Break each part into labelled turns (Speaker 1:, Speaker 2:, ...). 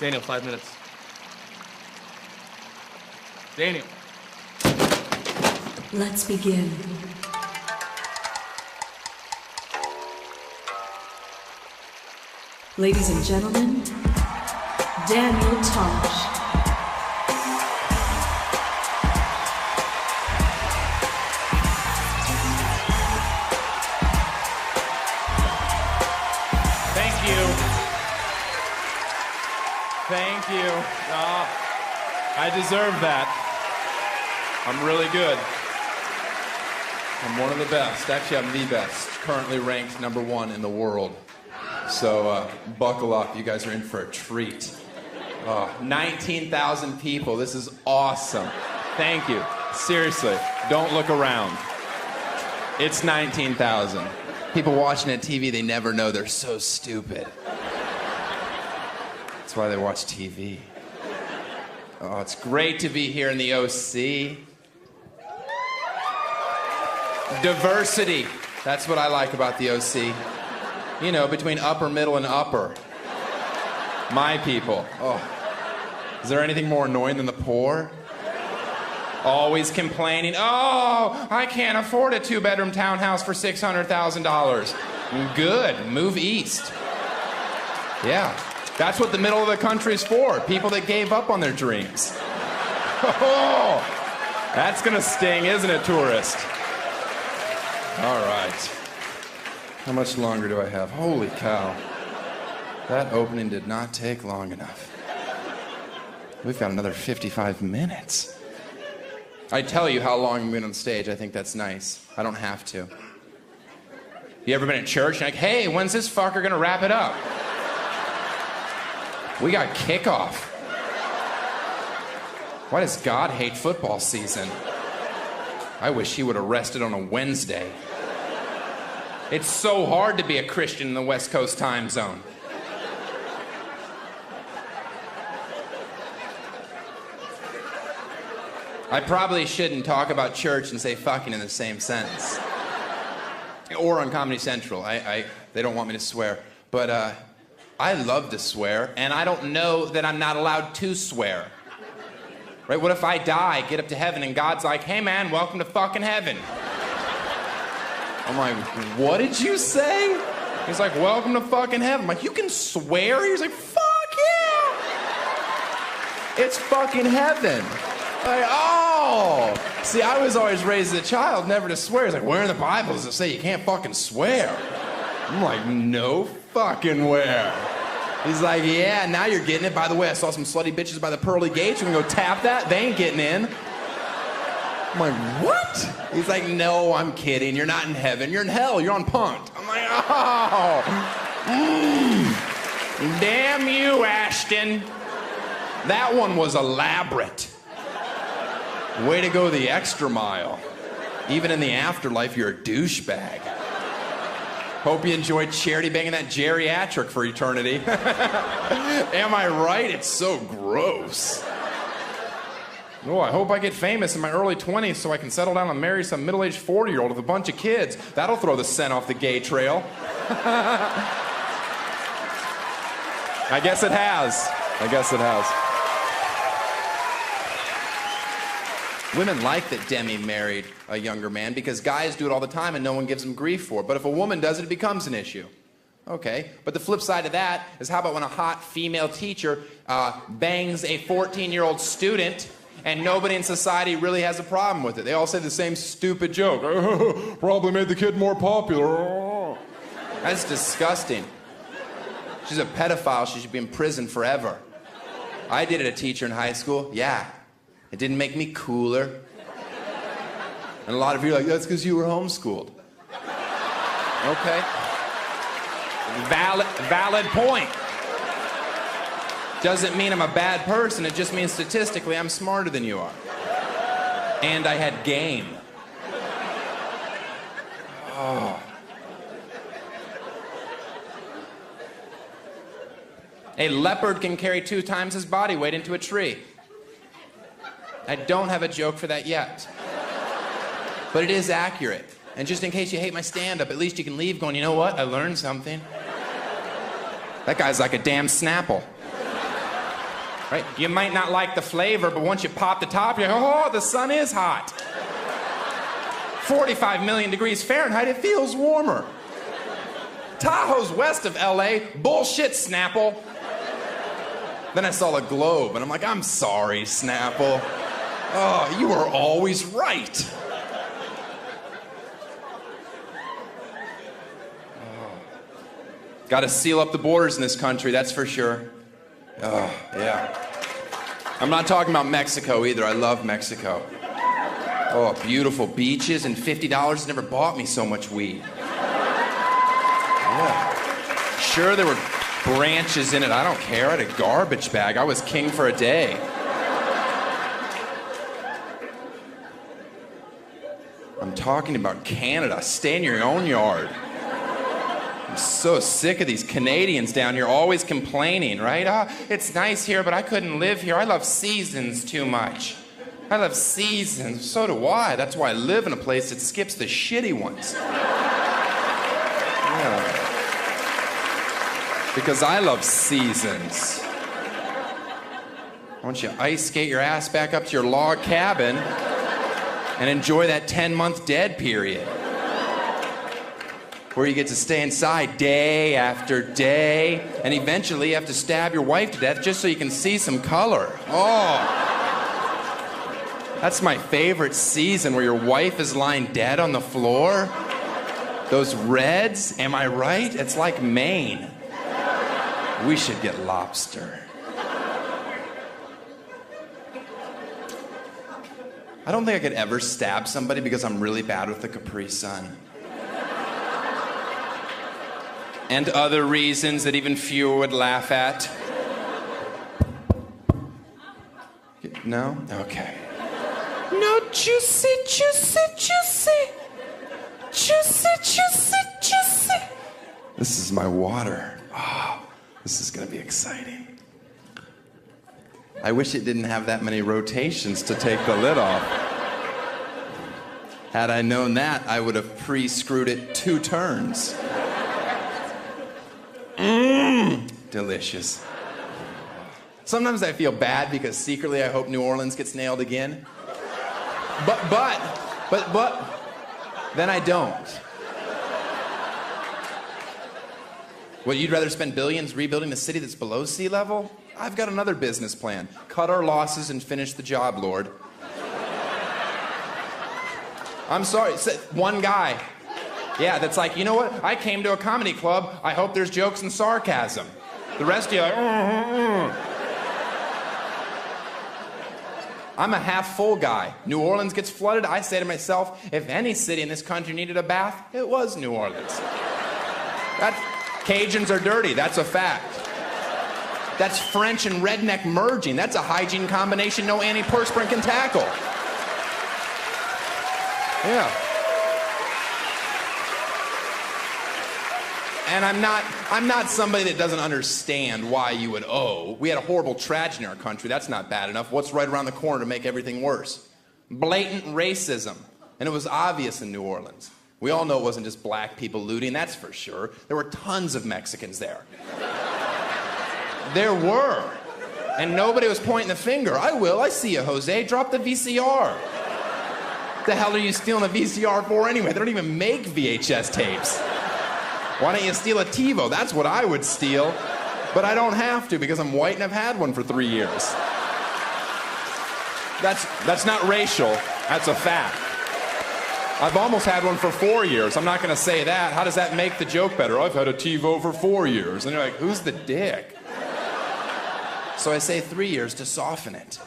Speaker 1: Daniel, 5 minutes. Daniel.
Speaker 2: Let's begin. Ladies and gentlemen, Daniel Tosh.
Speaker 3: Thank you. Thank you. I deserve that. I'm really good. I'm one of the best. Actually, I'm the best. Currently ranked #1 in the world. So buckle up. You guys are in for a treat. 19,000 people. This is awesome. Thank you. Seriously, don't look around. It's 19,000. People watching at TV, they never know. They're so stupid. That's why they watch TV. Oh, it's great to be here in the OC. Diversity. That's what I like about the OC. You know, between upper, middle, and upper. My people. Oh. Is there anything more annoying than the poor? Always complaining, oh, I can't afford a 2-bedroom townhouse for $600,000. Good, move east. Yeah, that's what the middle of the country's for. People that gave up on their dreams. Oh, that's gonna sting, isn't it, tourist? All right. How much longer do I have? Holy cow. That opening did not take long enough. We've got another 55 minutes. I tell you how long I've been on stage. I think that's nice. I don't have to. You ever been at church and like, hey, when's this fucker gonna wrap it up? We got kickoff. Why does God hate football season? I wish he would have rested on a Wednesday. It's so hard to be a Christian in the West Coast time zone. I probably shouldn't talk about church and say fucking in the same sentence. Or on Comedy Central. They don't want me to swear. But I love to swear, and I don't know that I'm not allowed to swear. Right? What if I die, get up to heaven, and God's like, hey man, welcome to fucking heaven. I'm like, what did you say? He's like, welcome to fucking heaven. I'm like, you can swear? He's like, fuck yeah! It's fucking heaven. Like, oh! See, I was always raised as a child never to swear. He's like, where in the Bible does it say you can't fucking swear? I'm like, no fucking where. He's like, yeah, now you're getting it. By the way, I saw some slutty bitches by the pearly gates. We can go tap that. They ain't getting in. I'm like, what? He's like, no, I'm kidding. You're not in heaven. You're in hell. You're on punked. I'm like, oh. Damn you, Ashton. That one was elaborate. Way to go the extra mile. Even in the afterlife, you're a douchebag. Hope you enjoyed charity banging that geriatric for eternity. Am I right? It's so gross. Oh, I hope I get famous in my early 20s so I can settle down and marry some middle-aged 40-year-old with a bunch of kids. That'll throw the scent off the gay trail. I guess it has. I guess it has. Women like that Demi married a younger man because guys do it all the time and no one gives them grief for it. But if a woman does it, it becomes an issue. Okay, but the flip side of that is how about when a hot female teacher bangs a 14-year-old student and nobody in society really has a problem with it. They all say the same stupid joke. Probably made the kid more popular. That's disgusting. She's a pedophile. She should be in prison forever. I did it a teacher in high school. Yeah. It didn't make me cooler. And a lot of you are like, that's because you were homeschooled. Okay. Valid point. Doesn't mean I'm a bad person. It just means statistically I'm smarter than you are. And I had game. Oh. A leopard can carry 2 times his body weight into a tree. I don't have a joke for that yet. But it is accurate. And just in case you hate my stand-up, at least you can leave going, you know what? I learned something. That guy's like a damn Snapple. Right? You might not like the flavor, but once you pop the top, you're like, oh, the sun is hot. 45 million degrees Fahrenheit, it feels warmer. Tahoe's west of LA, bullshit, Snapple. Then I saw a globe, and I'm like, I'm sorry, Snapple. Oh, you were always right. Got to seal up the borders in this country, that's for sure. Oh, yeah. I'm not talking about Mexico either. I love Mexico. Oh, beautiful beaches and $50 never bought me so much weed. Yeah. Sure, there were branches in it. I don't care. I had a garbage bag. I was king for a day. I'm talking about Canada. Stay in your own yard. I'm so sick of these Canadians down here always complaining, right? It's nice here, but I couldn't live here. I love seasons too much. I love seasons. So do I. That's why I live in a place that skips the shitty ones. Yeah. Because I love seasons. Why don't you ice skate your ass back up to your log cabin and enjoy that 10-month dead period? Where you get to stay inside day after day, and eventually you have to stab your wife to death just so you can see some color. Oh. That's my favorite season, where your wife is lying dead on the floor. Those reds, am I right? It's like Maine. We should get lobster. I don't think I could ever stab somebody because I'm really bad with the Capri Sun. And other reasons that even fewer would laugh at. No? Okay. No, juicy, juicy, juicy. Juicy, juicy, juicy. This is my water. Oh, this is gonna be exciting. I wish it didn't have that many rotations to take the lid off. Had I known that, I would have pre-screwed it 2 turns. Delicious. Sometimes I feel bad because secretly I hope New Orleans gets nailed again. But, then I don't. What, you'd rather spend billions rebuilding a city that's below sea level? I've got another business plan. Cut our losses and finish the job, Lord. I'm sorry, one guy. Yeah, that's like, you know what? I came to a comedy club. I hope there's jokes and sarcasm. The rest of you are like, I'm a half-full guy. New Orleans gets flooded. I say to myself, if any city in this country needed a bath, it was New Orleans. Cajuns are dirty. That's a fact. That's French and redneck merging. That's a hygiene combination no antiperspirant can tackle. Yeah. And I'm not somebody that doesn't understand why you would owe. We had a horrible tragedy in our country. That's not bad enough. What's right around the corner to make everything worse? Blatant racism. And it was obvious in New Orleans. We all know it wasn't just black people looting, that's for sure. There were tons of Mexicans there. There were. And nobody was pointing the finger. I will. I see you, Jose. Drop the VCR. The hell are you stealing a VCR for anyway? They don't even make VHS tapes. Why don't you steal a TiVo? That's what I would steal. But I don't have to because I'm white and I've had one for 3 years. That's not racial. That's a fact. I've almost had one for 4 years. I'm not going to say that. How does that make the joke better? I've had a TiVo for 4 years. And you're like, who's the dick? So I say 3 years to soften it.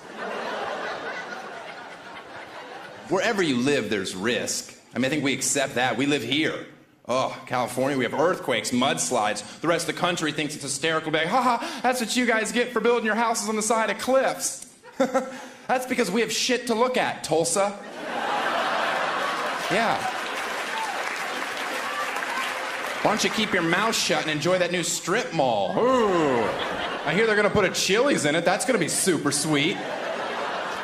Speaker 3: Wherever you live, there's risk. I mean, I think we accept that. We live here. Oh, California, we have earthquakes, mudslides. The rest of the country thinks it's hysterical. Like, haha, that's what you guys get for building your houses on the side of cliffs. That's because we have shit to look at, Tulsa. Yeah. Why don't you keep your mouth shut and enjoy that new strip mall? Ooh. I hear they're gonna put a Chili's in it. That's gonna be super sweet.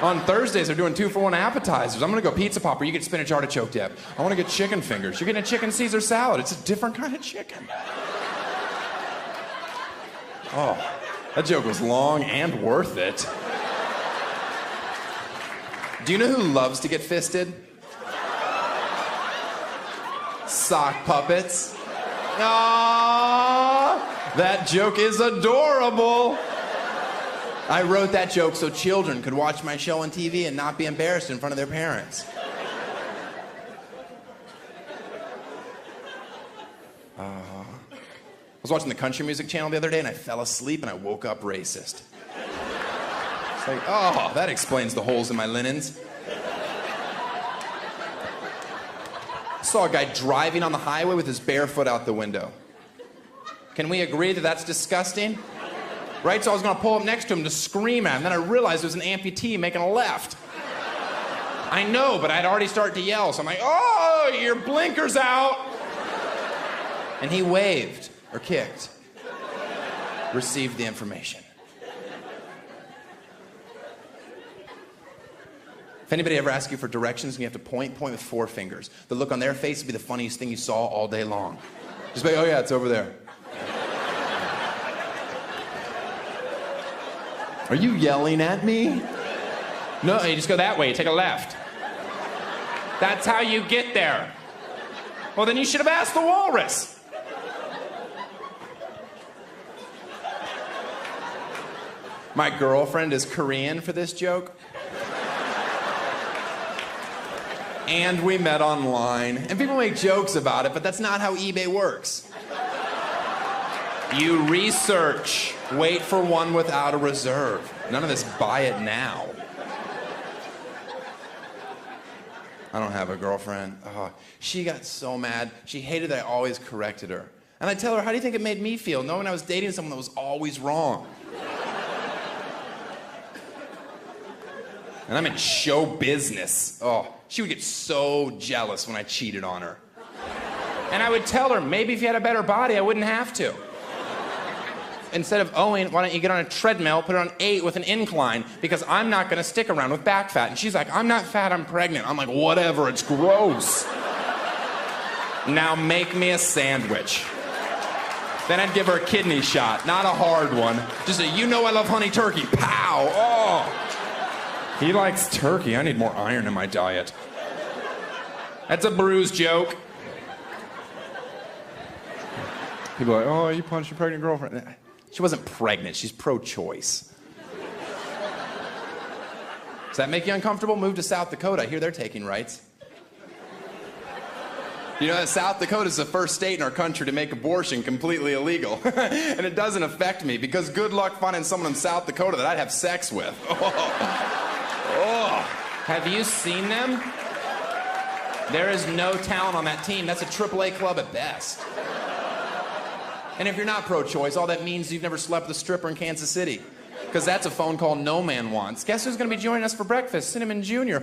Speaker 3: On Thursdays, they're doing 2-for-1 appetizers. I'm gonna go pizza popper. You get spinach artichoke dip. I wanna get chicken fingers. You're getting a chicken Caesar salad. It's a different kind of chicken. Oh. That joke was long and worth it. Do you know who loves to get fisted? Sock puppets. Aww, that joke is adorable. I wrote that joke so children could watch my show on TV and not be embarrassed in front of their parents. I was watching the country music channel the other day and I fell asleep and I woke up racist. It's like, oh, that explains the holes in my linens. I saw a guy driving on the highway with his bare foot out the window. Can we agree that that's disgusting? Right, so I was gonna pull up next to him to scream at him, then I realized it was an amputee making a left. I know, but I'd already started to yell, so I'm like, oh, your blinker's out. And he waved, or kicked. Received the information. If anybody ever asks you for directions and you have to point with 4 fingers. The look on their face would be the funniest thing you saw all day long. Just be like, oh yeah, it's over there. Are you yelling at me? No, you just go that way, you take a left. That's how you get there. Well, then you should have asked the walrus. My girlfriend is Korean for this joke. And we met online. And people make jokes about it, but that's not how eBay works. You research. Wait for one without a reserve. None of this buy it now. I don't have a girlfriend. Oh, she got so mad. She hated that I always corrected her. And I tell her, how do you think it made me feel knowing I was dating someone that was always wrong? And I'm in show business. Oh, she would get so jealous when I cheated on her. And I would tell her, maybe if you had a better body, I wouldn't have to. Instead of owing, why don't you get on a treadmill, put it on 8 with an incline, because I'm not gonna stick around with back fat. And she's like, I'm not fat, I'm pregnant. I'm like, whatever, it's gross. Now make me a sandwich. Then I'd give her a kidney shot, not a hard one. Just a, you know I love honey turkey, pow, oh. He likes turkey, I need more iron in my diet. That's a bruise joke. People are like, oh, you punched your pregnant girlfriend. She wasn't pregnant, she's pro-choice. Does that make you uncomfortable? Move to South Dakota, I hear they're taking rights. You know that South Dakota is the first state in our country to make abortion completely illegal. And it doesn't affect me because good luck finding someone in South Dakota that I'd have sex with. Oh. Have you seen them? There is no talent on that team. That's a AAA club at best. And if you're not pro-choice, all that means you've never slept with a stripper in Kansas City. Because that's a phone call no man wants. Guess who's going to be joining us for breakfast? Cinnamon Jr.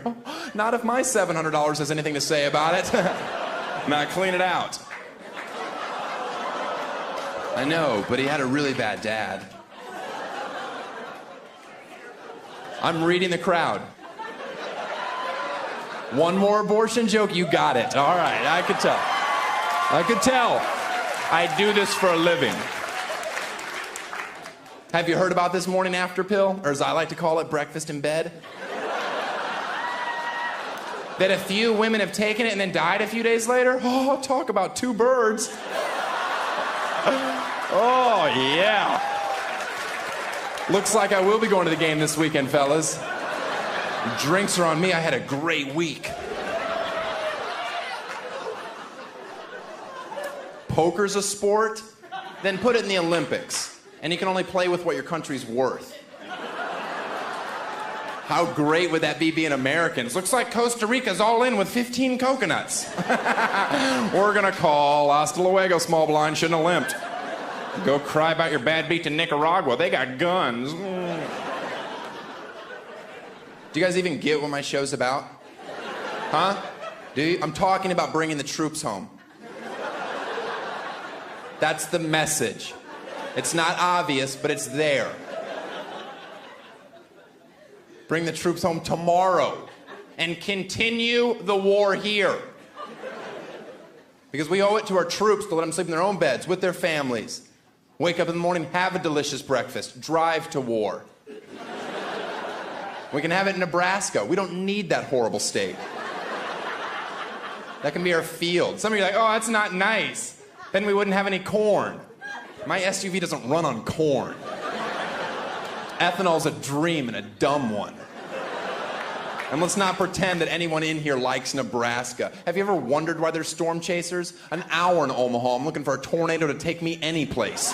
Speaker 3: Not if my $700 has anything to say about it. Now clean it out. I know, but he had a really bad dad. I'm reading the crowd. One more abortion joke, you got it. All right, I could tell. I could tell. I do this for a living. Have you heard about this morning after pill? Or as I like to call it, breakfast in bed? That a few women have taken it and then died a few days later? Oh, talk about 2 birds. Oh, yeah. Looks like I will be going to the game this weekend, fellas. Drinks are on me. I had a great week. Poker's a sport? Then put it in the Olympics. And you can only play with what your country's worth. How great would that be being Americans? Looks like Costa Rica's all in with 15 coconuts. We're gonna call hasta luego, small blind, shouldn't have limped. Go cry about your bad beat to Nicaragua. They got guns. Do you guys even get what my show's about? Huh? Do you? I'm talking about bringing the troops home. That's the message. It's not obvious, but it's there. Bring the troops home tomorrow and continue the war here. Because we owe it to our troops to let them sleep in their own beds with their families. Wake up in the morning, have a delicious breakfast, drive to war. We can have it in Nebraska. We don't need that horrible state. That can be our field. Some of you are like, oh, that's not nice. Then we wouldn't have any corn. My SUV doesn't run on corn. Ethanol's a dream and a dumb one. And let's not pretend that anyone in here likes Nebraska. Have you ever wondered why there's storm chasers? An hour in Omaha, I'm looking for a tornado to take me any place.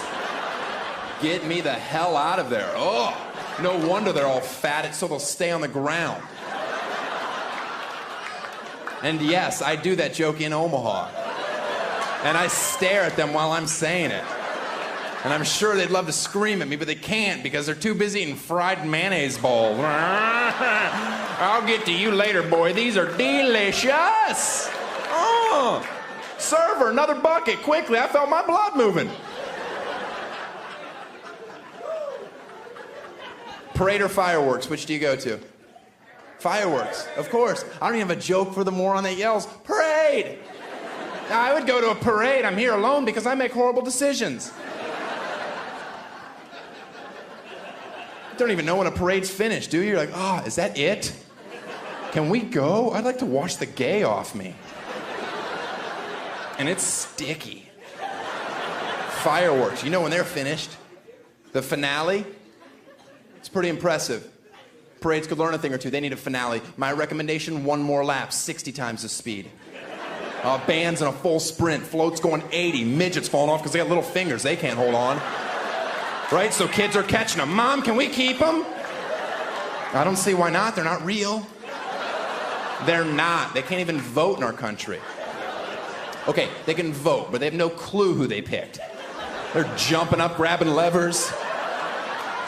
Speaker 3: Get me the hell out of there. Oh, no wonder they're all fat. It's so they'll stay on the ground. And yes, I do that joke in Omaha. And I stare at them while I'm saying it. And I'm sure they'd love to scream at me, but they can't because they're too busy eating fried mayonnaise balls. I'll get to you later, boy. These are delicious. Oh, server, another bucket, quickly. I felt my blood moving. Parade or fireworks, which do you go to? Fireworks, of course. I don't even have a joke for the moron that yells, parade! Now, I would go to a parade. I'm here alone because I make horrible decisions. You don't even know when a parade's finished, do you? You're like, oh, is that it? Can we go? I'd like to wash the gay off me. And it's sticky. Fireworks, you know when they're finished. The finale, it's pretty impressive. Parades could learn a thing or two. They need a finale. My recommendation, one more lap, 60 times the speed. Bands in a full sprint, floats going 80, midgets falling off because they got little fingers. They can't hold on. Right? So kids are catching them. Mom, can we keep them? I don't see why not. They're not real. They're not. They can't even vote in our country. Okay, they can vote, but they have no clue who they picked. They're jumping up, grabbing levers.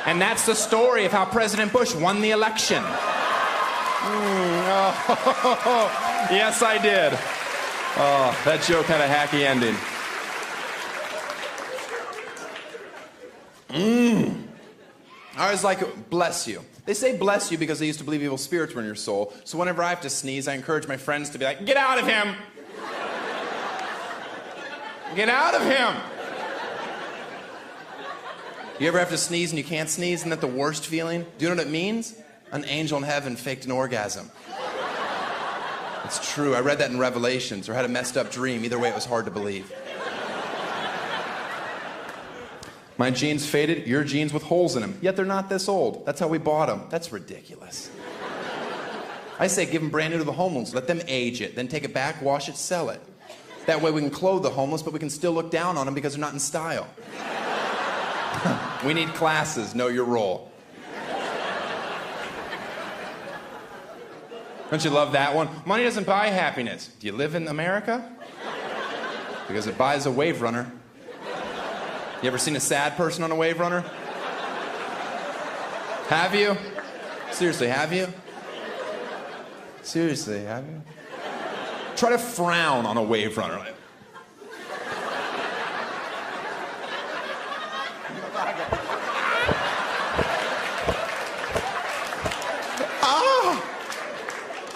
Speaker 3: And that's the story of how President Bush won the election. Yes, I did. Oh, that joke had a hacky ending. I was like, bless you. They say bless you because they used to believe evil spirits were in your soul. So whenever I have to sneeze, I encourage my friends to be like, get out of him! Get out of him! You ever have to sneeze and you can't sneeze? Isn't that the worst feeling? Do you know what it means? An angel in heaven faked an orgasm. It's true. I read that in Revelations or had a messed up dream. Either way, it was hard to believe. My jeans faded, your jeans with holes in them. Yet they're not this old. That's how we bought them. That's ridiculous. I say give them brand new to the homeless. Let them age it. Then take it back, wash it, sell it. That way we can clothe the homeless, but we can still look down on them because they're not in style. We need classes. Know your role. Don't you love that one? Money doesn't buy happiness. Do you live in America? Because it buys a wave runner. You ever seen a sad person on a wave runner? Have you? Seriously, have you? Seriously, have you? Try to frown on a wave runner.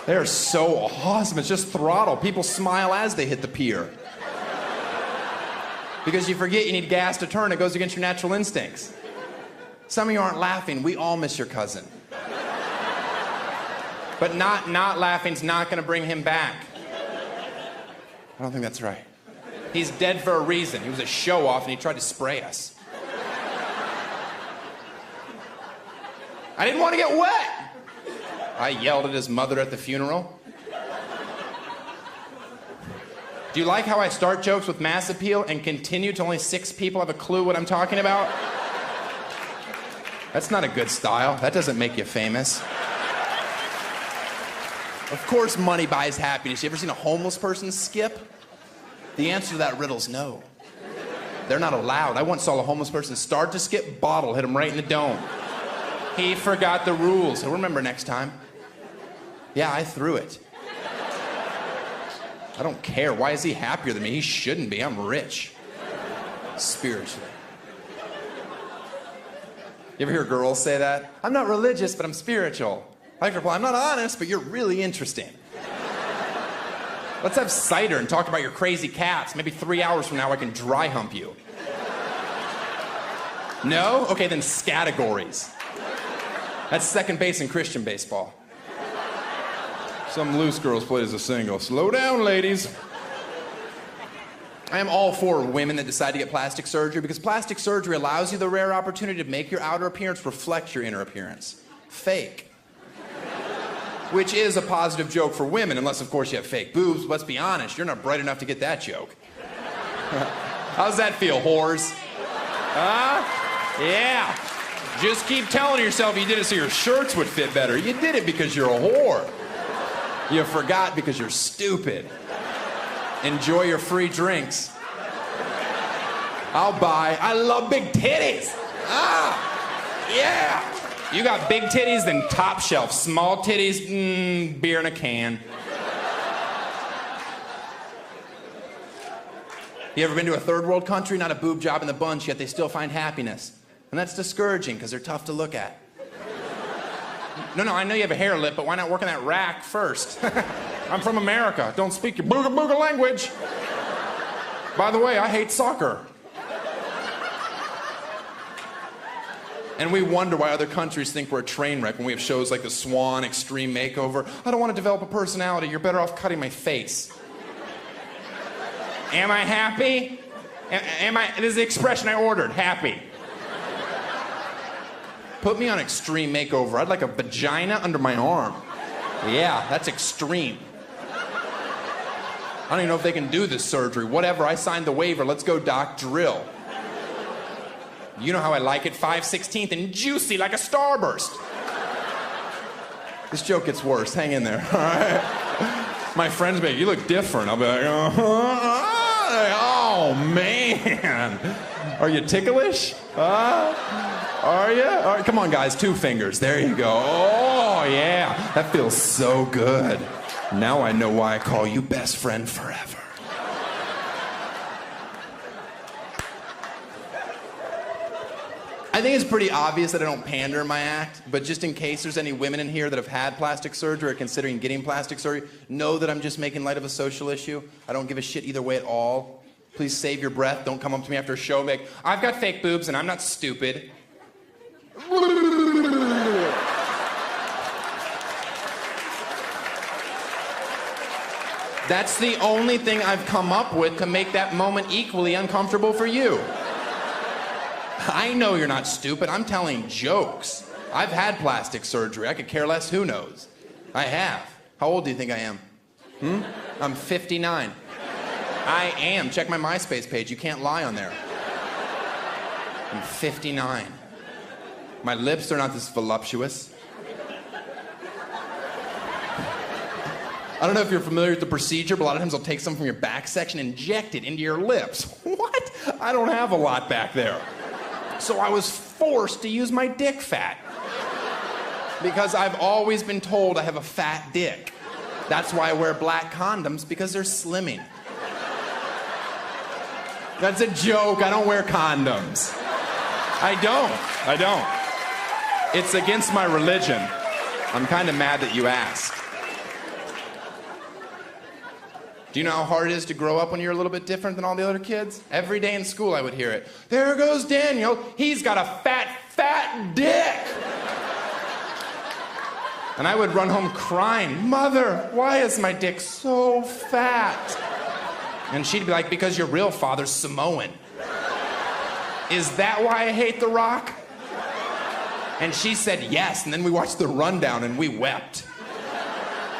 Speaker 3: They're so awesome. It's just throttle. People smile as they hit the pier. Because you forget you need gas to turn. It goes against your natural instincts. Some of you aren't laughing. We all miss your cousin. But not laughing's not going to bring him back. I don't think that's right. He's dead for a reason. He was a show-off and he tried to spray us. I didn't want to get wet. I yelled at his mother at the funeral. Do you like how I start jokes with mass appeal and continue till only 6 people have a clue what I'm talking about? That's not a good style. That doesn't make you famous. Of course money buys happiness. You ever seen a homeless person skip? The answer to that riddle is no. They're not allowed. I once saw a homeless person start to skip, bottle hit him right in the dome. He forgot the rules. He'll remember next time. Yeah, I threw it. I don't care. Why is he happier than me? He shouldn't be. I'm rich. Spiritually. You ever hear girls say that? I'm not religious, but I'm spiritual. I like to reply, I'm not honest, but you're really interesting. Let's have cider and talk about your crazy cats. Maybe 3 hours from now I can dry hump you. No? Okay, then categories. That's second base in Christian baseball. Some loose girls play as a single. Slow down, ladies. I am all for women that decide to get plastic surgery because plastic surgery allows you the rare opportunity to make your outer appearance reflect your inner appearance. Fake. Which is a positive joke for women, unless, of course, you have fake boobs. Let's be honest, you're not bright enough to get that joke. How's that feel, whores? Huh? Yeah. Just keep telling yourself you did it so your shirts would fit better. You did it because you're a whore. You forgot because you're stupid. Enjoy your free drinks. I'll buy. I love big titties. Yeah. You got big titties, then top shelf. Small titties, beer in a can. You ever been to a third world country? Not a boob job in the bunch, yet they still find happiness. And that's discouraging, because they're tough to look at. No, I know you have a hair lip, but why not work on that rack first? I'm from America. Don't speak your booga booga language. By the way, I hate soccer. And we wonder why other countries think we're a train wreck when we have shows like the Swan Extreme Makeover. I don't want to develop a personality. You're better off cutting my face. Am I happy? This is the expression I ordered, happy. Put me on Extreme Makeover. I'd like a vagina under my arm. Yeah, that's extreme. I don't even know if they can do this surgery. Whatever, I signed the waiver. Let's go, doc, drill. You know how I like it, 5/16 and juicy like a starburst. This joke gets worse. Hang in there, all right? My friends be like, you look different. I'll be like, oh, man. Are you ticklish? Are you? All right, come on, guys, 2 fingers. There you go. Oh, yeah. That feels so good. Now I know why I call you best friend forever. I think it's pretty obvious that I don't pander in my act, but just in case there's any women in here that have had plastic surgery or considering getting plastic surgery, know that I'm just making light of a social issue. I don't give a shit either way at all. Please save your breath. Don't come up to me after a show and be like, I've got fake boobs and I'm not stupid. That's the only thing I've come up with to make that moment equally uncomfortable for you. I know you're not stupid. I'm telling jokes. I've had plastic surgery. I could care less. Who knows? I have. How old do you think I am? I'm 59. I am. Check my MySpace page. You can't lie on there. I'm 59. My lips are not this voluptuous. I don't know if you're familiar with the procedure, but a lot of times they'll take some from your back section and inject it into your lips. What? I don't have a lot back there. So I was forced to use my dick fat. Because I've always been told I have a fat dick. That's why I wear black condoms, because they're slimming. That's a joke. I don't wear condoms. I don't. It's against my religion. I'm kind of mad that you asked. Do you know how hard it is to grow up when you're a little bit different than all the other kids? Every day in school I would hear it. There goes Daniel. He's got a fat dick. And I would run home crying. Mother, why is my dick so fat? And she'd be like, because your real father's Samoan. Is that why I hate The Rock? And she said yes, and then we watched The Rundown and we wept.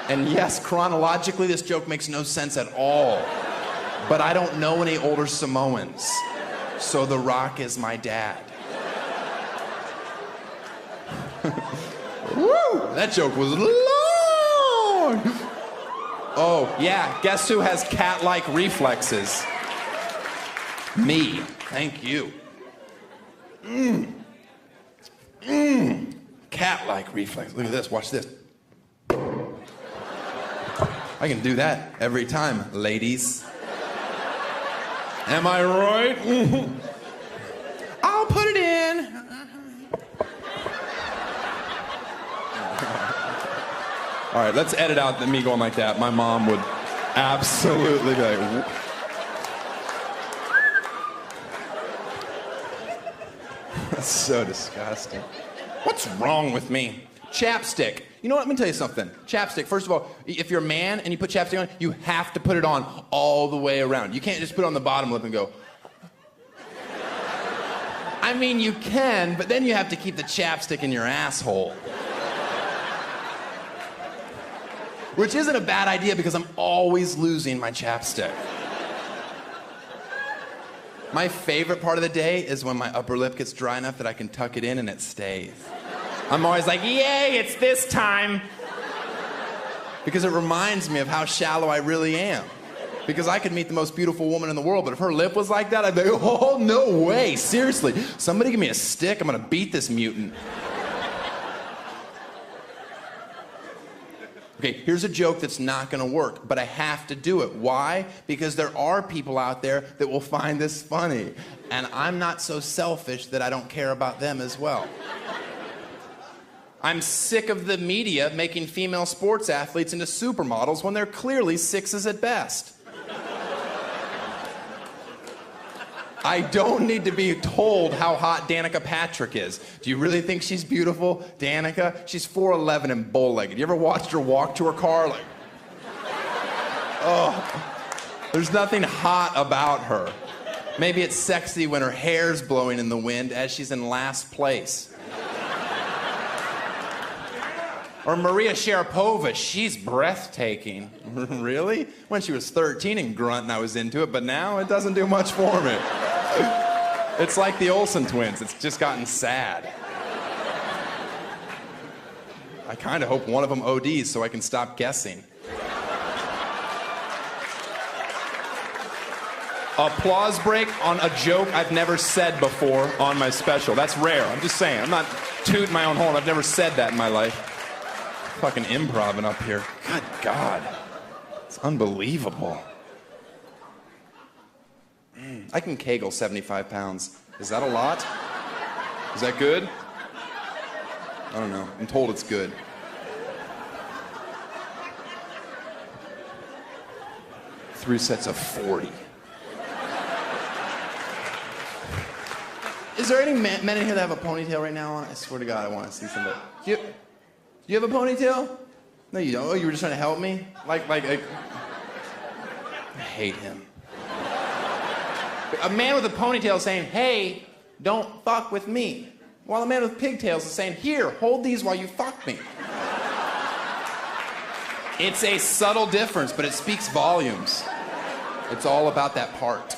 Speaker 3: And yes, chronologically, this joke makes no sense at all. But I don't know any older Samoans. So The Rock is my dad. Woo! That joke was long! Oh, yeah, guess who has cat-like reflexes? Me. Thank you. Cat-like reflex. Look at this, watch this. I can do that every time, ladies. Am I right? I'll put it in. All right, let's edit out me going like that. My mom would absolutely be like... That's so disgusting. What's wrong with me? Chapstick. You know what? Let me tell you something. Chapstick, first of all, if you're a man and you put chapstick on, you have to put it on all the way around. You can't just put it on the bottom lip and go. I mean, you can, but then you have to keep the chapstick in your asshole. Which isn't a bad idea because I'm always losing my chapstick. My favorite part of the day is when my upper lip gets dry enough that I can tuck it in and it stays. I'm always like, yay, it's this time. Because it reminds me of how shallow I really am. Because I could meet the most beautiful woman in the world, but if her lip was like that, I'd be like, oh, no way, seriously. Somebody give me a stick, I'm gonna beat this mutant. Okay, here's a joke that's not gonna work, but I have to do it. Why? Because there are people out there that will find this funny. And I'm not so selfish that I don't care about them as well. I'm sick of the media making female sports athletes into supermodels when they're clearly sixes at best. I don't need to be told how hot Danica Patrick is. Do you really think she's beautiful, Danica? She's 4'11" and bow-legged. You ever watched her walk to her car? Like, oh, there's nothing hot about her. Maybe it's sexy when her hair's blowing in the wind as she's in last place. Or Maria Sharapova, she's breathtaking. Really? When she was 13 and grunting, I was into it, but now it doesn't do much for me. It's like the Olsen twins. It's just gotten sad. I kind of hope one of them ODs so I can stop guessing. Applause break on a joke I've never said before on my special. That's rare. I'm just saying. I'm not tooting my own horn. I've never said that in my life. Fucking improv up here. Good God. It's unbelievable. I can kegel 75 pounds. Is that a lot? Is that good? I don't know. I'm told it's good. Three sets of 40. Is there any men in here that have a ponytail right now? I swear to God, I want to see somebody. Do you have a ponytail? No, you don't. Oh, you were just trying to help me? Like, I hate him. A man with a ponytail is saying, hey, don't fuck with me. While a man with pigtails is saying, here, hold these while you fuck me. It's a subtle difference, but it speaks volumes. It's all about that part. Do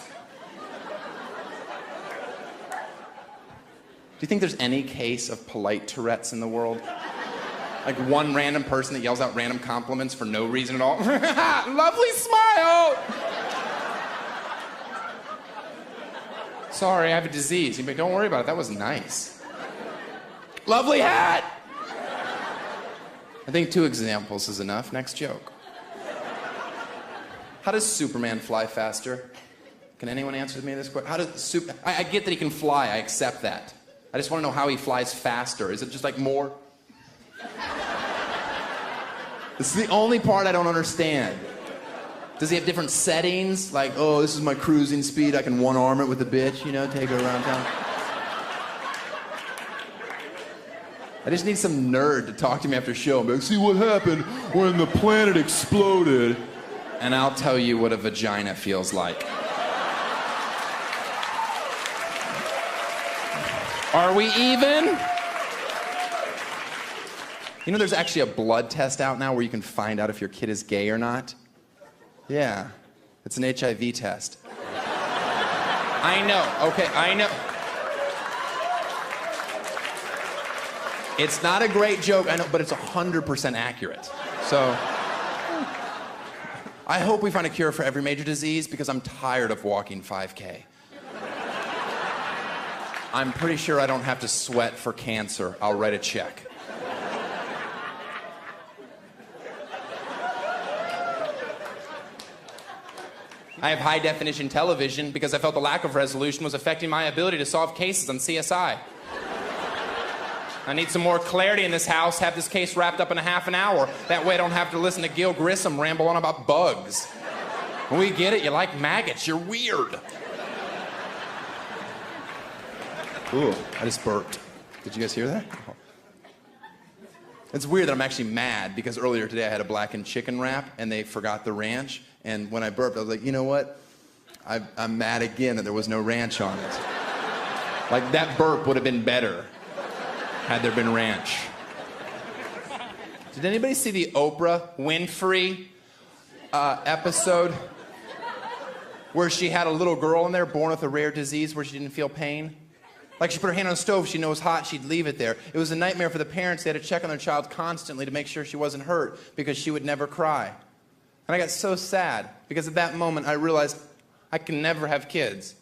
Speaker 3: you think there's any case of polite Tourette's in the world? Like one random person that yells out random compliments for no reason at all. Lovely smile! Sorry, I have a disease. But don't worry about it, that was nice. Lovely hat! I think 2 examples is enough. Next joke. How does Superman fly faster? Can anyone answer me this question? How does I get that he can fly, I accept that. I just want to know how he flies faster. Is it just like more? This is the only part I don't understand. Does he have different settings? Like, oh, this is my cruising speed. I can one-arm it with a bitch, you know, take her around town. I just need some nerd to talk to me after the show and be like, see what happened when the planet exploded? And I'll tell you what a vagina feels like. Are we even? You know there's actually a blood test out now where you can find out if your kid is gay or not? Yeah, it's an HIV test. I know, okay, I know. It's not a great joke, I know, but it's 100% accurate. So, I hope we find a cure for every major disease because I'm tired of walking 5K. I'm pretty sure I don't have to sweat for cancer. I'll write a check. I have high-definition television because I felt the lack of resolution was affecting my ability to solve cases on CSI. I need some more clarity in this house, have this case wrapped up in a half an hour. That way I don't have to listen to Gil Grissom ramble on about bugs. When we get it, you like maggots, you're weird. Ooh, I just burped. Did you guys hear that? Oh. It's weird that I'm actually mad because earlier today I had a blackened chicken wrap and they forgot the ranch. And when I burped, I was like, you know what? I'm mad again that there was no ranch on it. Like, that burp would have been better had there been ranch. Did anybody see the Oprah Winfrey episode where she had a little girl in there born with a rare disease where she didn't feel pain? Like, she put her hand on the stove, she knows hot, she'd leave it there. It was a nightmare for the parents. They had to check on their child constantly to make sure she wasn't hurt because she would never cry. And I got so sad because at that moment I realized I can never have kids.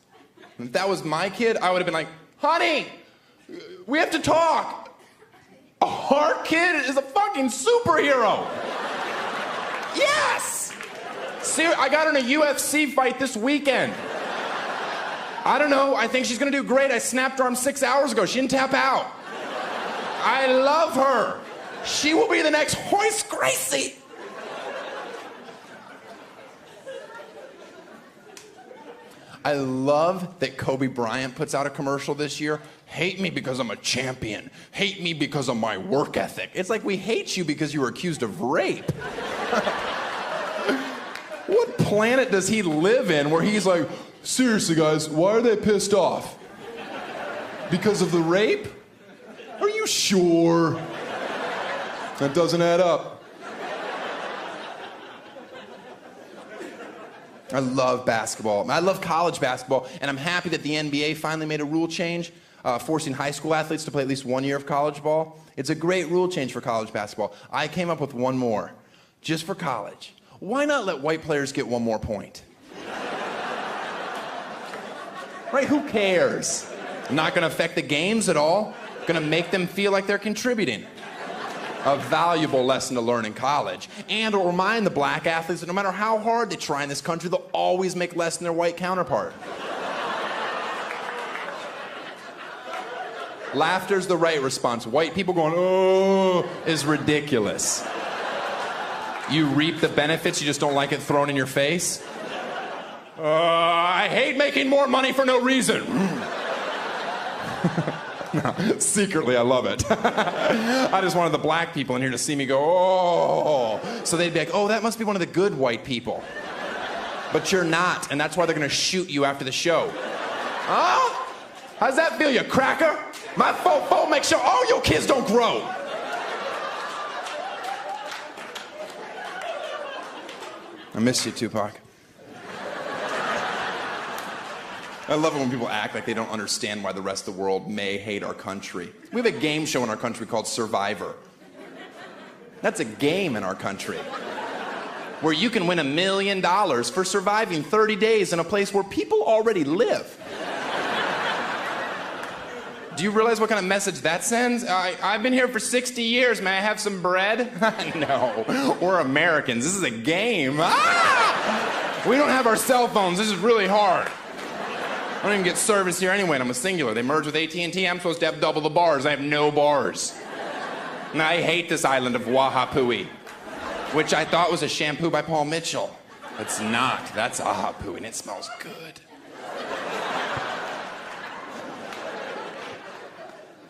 Speaker 3: And if that was my kid, I would have been like, honey, we have to talk. Our kid is a fucking superhero. Yes! See, I got her in a UFC fight this weekend. I don't know, I think she's gonna do great. I snapped her arm 6 hours ago. She didn't tap out. I love her. She will be the next Hoist Gracie. I love that Kobe Bryant puts out a commercial this year. Hate me because I'm a champion. Hate me because of my work ethic. It's like we hate you because you were accused of rape. What planet does he live in where he's like, seriously guys, why are they pissed off? Because of the rape? Are you sure? That doesn't add up. I love basketball. I love college basketball, and I'm happy that the NBA finally made a rule change, forcing high school athletes to play at least 1 year of college ball. It's a great rule change for college basketball. I came up with one more, just for college. Why not let white players get one more point? Right, who cares? Not gonna affect the games at all. Gonna make them feel like they're contributing. A valuable lesson to learn in college. And it'll remind the black athletes that no matter how hard they try in this country, they'll always make less than their white counterpart. Laughter's the right response. White people going, oh, is ridiculous. You reap the benefits, you just don't like it thrown in your face. I hate making more money for no reason. No, secretly, I love it. I just wanted the black people in here to see me go, oh. So they'd be like, oh, that must be one of the good white people. But you're not, and that's why they're gonna shoot you after the show. Huh? How's that feel, you cracker? My fofo makes sure all your kids don't grow. I miss you, Tupac. I love it when people act like they don't understand why the rest of the world may hate our country. We have a game show in our country called Survivor. That's a game in our country where you can win $1 million for surviving 30 days in a place where people already live. Do you realize what kind of message that sends? I've been here for 60 years. May I have some bread? No, we're Americans. This is a game. Ah! We don't have our cell phones. This is really hard. I don't even get service here anyway, and I'm a singular. They merged with AT&T. I'm supposed to have double the bars. I have no bars. And I hate this island of Wahapui, which I thought was a shampoo by Paul Mitchell. It's not. That's Ahapui, and it smells good.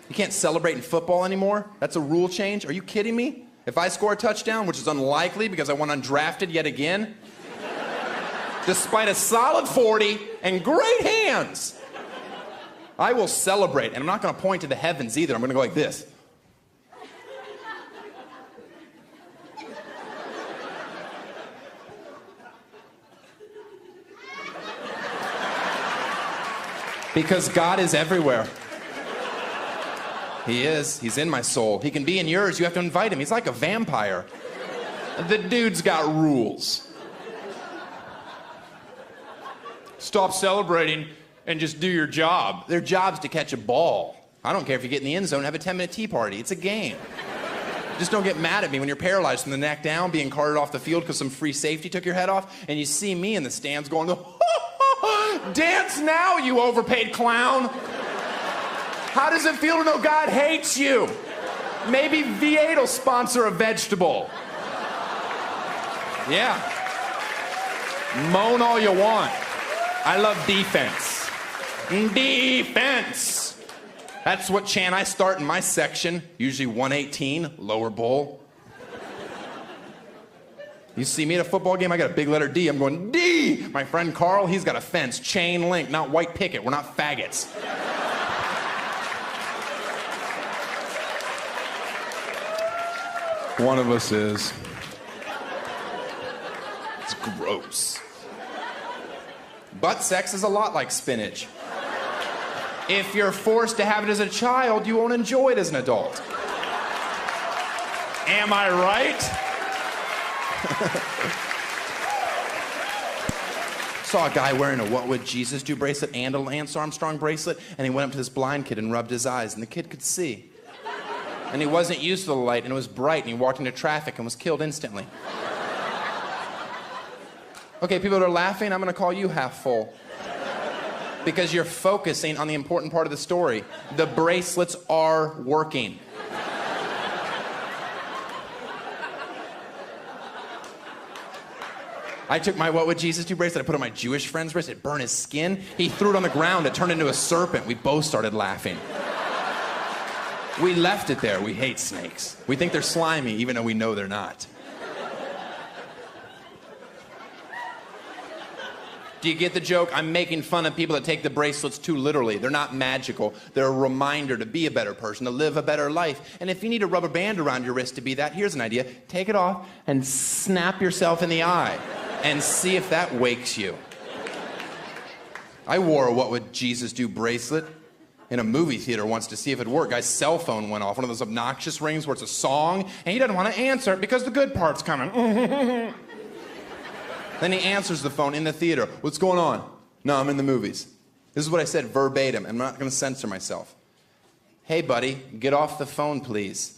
Speaker 3: You can't celebrate in football anymore? That's a rule change? Are you kidding me? If I score a touchdown, which is unlikely because I went undrafted yet again, despite a solid 40 and great hands, I will celebrate. And I'm not going to point to the heavens either. I'm going to go like this. Because God is everywhere. He is. He's in my soul. He can be in yours. You have to invite him. He's like a vampire. The dude's got rules. Stop celebrating and just do your job. Their job's to catch a ball. I don't care if you get in the end zone and have a 10-minute tea party. It's a game. Just don't get mad at me when you're paralyzed from the neck down, being carted off the field because some free safety took your head off, and you see me in the stands going, dance now, you overpaid clown. How does it feel to know God hates you? Maybe V8 will sponsor a vegetable. Yeah. Moan all you want. I love defense. Defense. That's what chant I start in my section, usually 118, lower bowl. You see me at a football game, I got a big letter D, I'm going, D! My friend Carl, he's got a fence, chain link, not white picket, we're not faggots. One of us is. It's gross. Butt sex is a lot like spinach. If you're forced to have it as a child, you won't enjoy it as an adult. Am I right? Saw a guy wearing a What Would Jesus Do bracelet and a Lance Armstrong bracelet, and he went up to this blind kid and rubbed his eyes, and the kid could see. And he wasn't used to the light, and it was bright, and he walked into traffic and was killed instantly. Okay, people that are laughing, I'm gonna call you half full. Because you're focusing on the important part of the story. The bracelets are working. I took my What Would Jesus Do bracelet, I put it on my Jewish friend's wrist, it burned his skin. He threw it on the ground, it turned into a serpent. We both started laughing. We left it there. We hate snakes. We think they're slimy, even though we know they're not. Do you get the joke? I'm making fun of people that take the bracelets too literally. They're not magical. They're a reminder to be a better person, to live a better life. And if you need a rubber band around your wrist to be that, here's an idea. Take it off and snap yourself in the eye and see if that wakes you. I wore a What Would Jesus Do bracelet in a movie theater once to see if it worked. Guy's cell phone went off, one of those obnoxious rings where it's a song, and he doesn't want to answer it because the good part's coming. Then he answers the phone in the theater. What's going on? No, I'm in the movies. This is what I said verbatim. I'm not going to censor myself. Hey, buddy, get off the phone, please.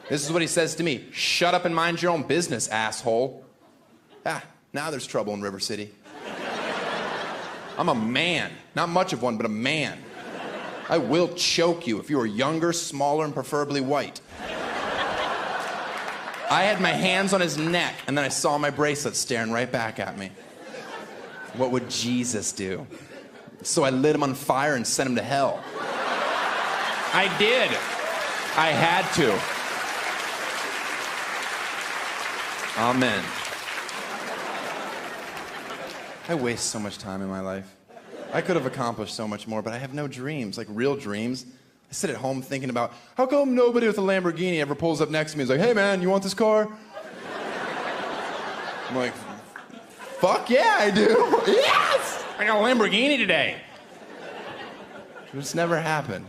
Speaker 3: This is what he says to me. Shut up and mind your own business, asshole. Ah, now there's trouble in River City. I'm a man. Not much of one, but a man. I will choke you if you were younger, smaller, and preferably white. I had my hands on his neck, and then I saw my bracelet staring right back at me. What would Jesus do? So I lit him on fire and sent him to hell. I did. I had to. Amen. I waste so much time in my life. I could have accomplished so much more, but I have no dreams, like real dreams. I sit at home thinking about, how come nobody with a Lamborghini ever pulls up next to me and is like, hey man, you want this car? I'm like, fuck yeah, I do. Yes! I got a Lamborghini today. It's never happened.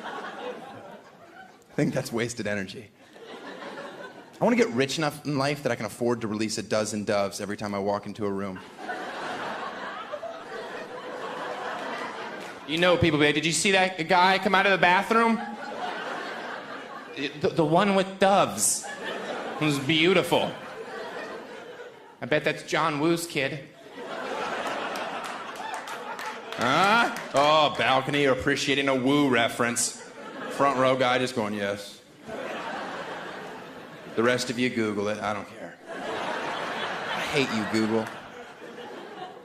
Speaker 3: I think that's wasted energy. I want to get rich enough in life that I can afford to release a dozen doves every time I walk into a room. You know, people be like, did you see that guy come out of the bathroom? The one with doves. It was beautiful. I bet that's John Woo's kid. Huh? Oh, balcony appreciating a Woo reference. Front row guy just going, yes. The rest of you Google it, I don't care. I hate you, Google.